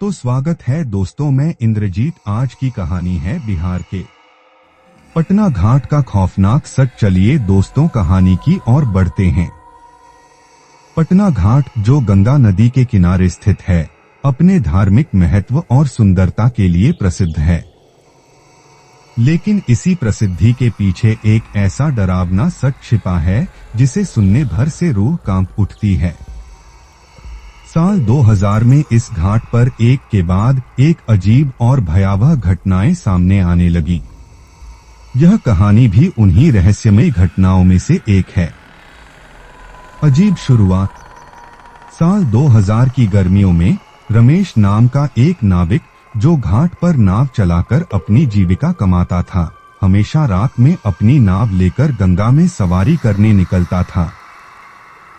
तो स्वागत है दोस्तों, मैं इंद्रजीत। आज की कहानी है बिहार के पटना घाट का खौफनाक सच। चलिए दोस्तों, कहानी की ओर बढ़ते हैं। पटना घाट, जो गंगा नदी के किनारे स्थित है, अपने धार्मिक महत्व और सुंदरता के लिए प्रसिद्ध है। लेकिन इसी प्रसिद्धि के पीछे एक ऐसा डरावना सच छिपा है जिसे सुनने भर से रूह कांप उठती है। साल 2000 में इस घाट पर एक के बाद एक अजीब और भयावह घटनाएं सामने आने लगी। यह कहानी भी उन्हीं रहस्यमय घटनाओं में से एक है। अजीब शुरुआत। साल 2000 की गर्मियों में रमेश नाम का एक नाविक, जो घाट पर नाव चलाकर अपनी जीविका कमाता था, हमेशा रात में अपनी नाव लेकर गंगा में सवारी करने निकलता था।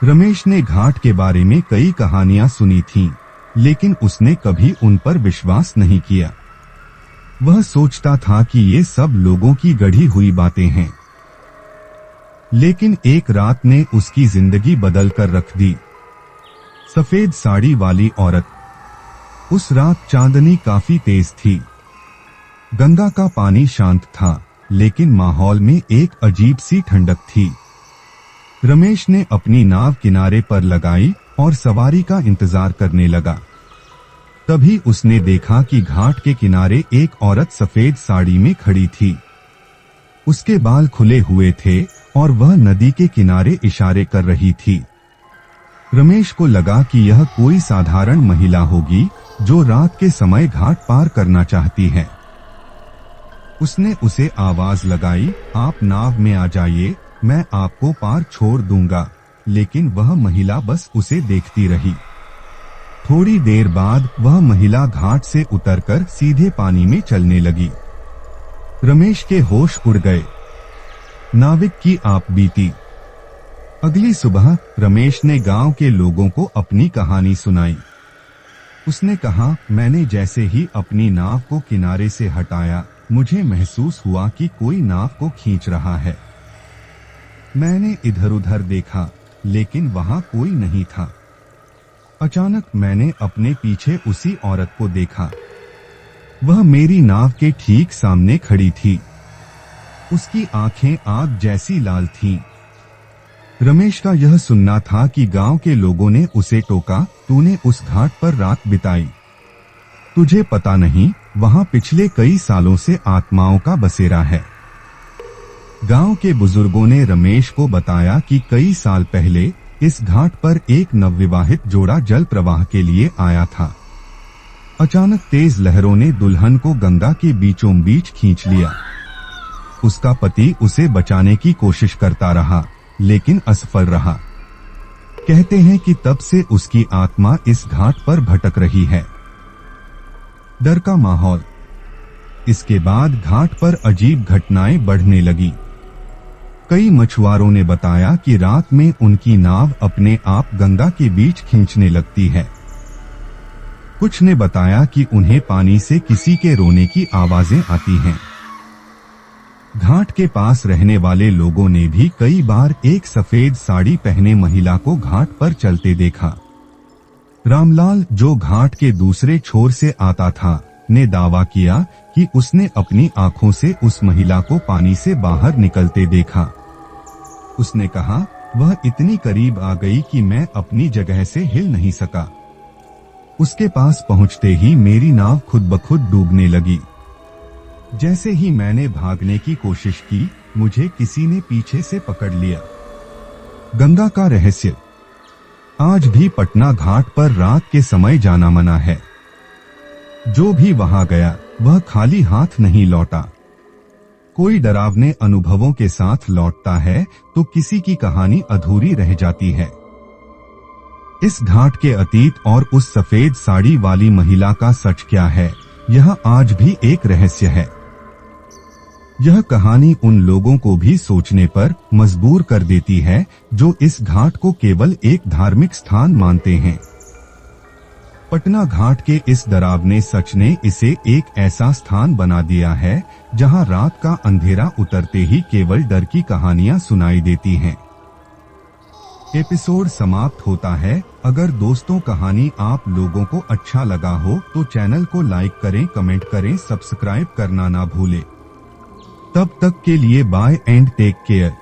रमेश ने घाट के बारे में कई कहानियां सुनी थीं, लेकिन उसने कभी उन पर विश्वास नहीं किया। वह सोचता था कि ये सब लोगों की गढ़ी हुई बातें हैं। लेकिन एक रात ने उसकी जिंदगी बदल कर रख दी। सफेद साड़ी वाली औरत। उस रात चांदनी काफी तेज थी। गंगा का पानी शांत था, लेकिन माहौल में एक अजीब सी ठंडक थी। रमेश ने अपनी नाव किनारे पर लगाई और सवारी का इंतजार करने लगा। तभी उसने देखा कि घाट के किनारे एक औरत सफेद साड़ी में खड़ी थी। उसके बाल खुले हुए थे और वह नदी के किनारे इशारे कर रही थी। रमेश को लगा कि यह कोई साधारण महिला होगी जो रात के समय घाट पार करना चाहती है। उसने उसे आवाज लगाई, आप नाव में आ जाइए, मैं आपको पार छोड़ दूंगा। लेकिन वह महिला बस उसे देखती रही। थोड़ी देर बाद वह महिला घाट से उतरकर सीधे पानी में चलने लगी। रमेश के होश उड़ गए। नाविक की आप बीती। अगली सुबह रमेश ने गांव के लोगों को अपनी कहानी सुनाई। उसने कहा, मैंने जैसे ही अपनी नाव को किनारे से हटाया, मुझे महसूस हुआ कि कोई नाव को खींच रहा है। मैंने इधर उधर देखा, लेकिन वहां कोई नहीं था। अचानक मैंने अपने पीछे उसी औरत को देखा। वह मेरी नाव के ठीक सामने खड़ी थी। उसकी आंखें आग जैसी लाल थीं। रमेश का यह सुनना था कि गांव के लोगों ने उसे टोका, तूने उस घाट पर रात बिताई, तुझे पता नहीं वहां पिछले कई सालों से आत्माओं का बसेरा है। गांव के बुजुर्गों ने रमेश को बताया कि कई साल पहले इस घाट पर एक नवविवाहित जोड़ा जल प्रवाह के लिए आया था। अचानक तेज लहरों ने दुल्हन को गंगा के बीचों बीच खींच लिया। उसका पति उसे बचाने की कोशिश करता रहा, लेकिन असफल रहा। कहते हैं कि तब से उसकी आत्मा इस घाट पर भटक रही है। डर का माहौल। इसके बाद घाट पर अजीब घटनाएं बढ़ने लगी। कई मछुआरों ने बताया कि रात में उनकी नाव अपने आप गंगा के बीच खींचने लगती है। कुछ ने बताया कि उन्हें पानी से किसी के रोने की आवाजें आती हैं। घाट के पास रहने वाले लोगों ने भी कई बार एक सफेद साड़ी पहने महिला को घाट पर चलते देखा। रामलाल, जो घाट के दूसरे छोर से आता था, ने दावा किया कि उसने अपनी आंखों से उस महिला को पानी से बाहर निकलते देखा। उसने कहा, वह इतनी करीब आ गई कि मैं अपनी जगह से हिल नहीं सका। उसके पास पहुंचते ही मेरी नाव खुद ब खुद डूबने लगी। जैसे ही मैंने भागने की कोशिश की, मुझे किसी ने पीछे से पकड़ लिया। गंगा का रहस्य। आज भी पटना घाट पर रात के समय जाना मना है। जो भी वहां गया, वह खाली हाथ नहीं लौटा। कोई डरावने अनुभवों के साथ लौटता है तो किसी की कहानी अधूरी रह जाती है। इस घाट के अतीत और उस सफेद साड़ी वाली महिला का सच क्या है, यह आज भी एक रहस्य है। यह कहानी उन लोगों को भी सोचने पर मजबूर कर देती है जो इस घाट को केवल एक धार्मिक स्थान मानते हैं। पटना घाट के इस डरावने सच ने इसे एक ऐसा स्थान बना दिया है जहां रात का अंधेरा उतरते ही केवल डर की कहानियां सुनाई देती हैं। एपिसोड समाप्त होता है। अगर दोस्तों कहानी आप लोगों को अच्छा लगा हो तो चैनल को लाइक करें, कमेंट करें, सब्सक्राइब करना ना भूलें। तब तक के लिए बाय एंड टेक केयर।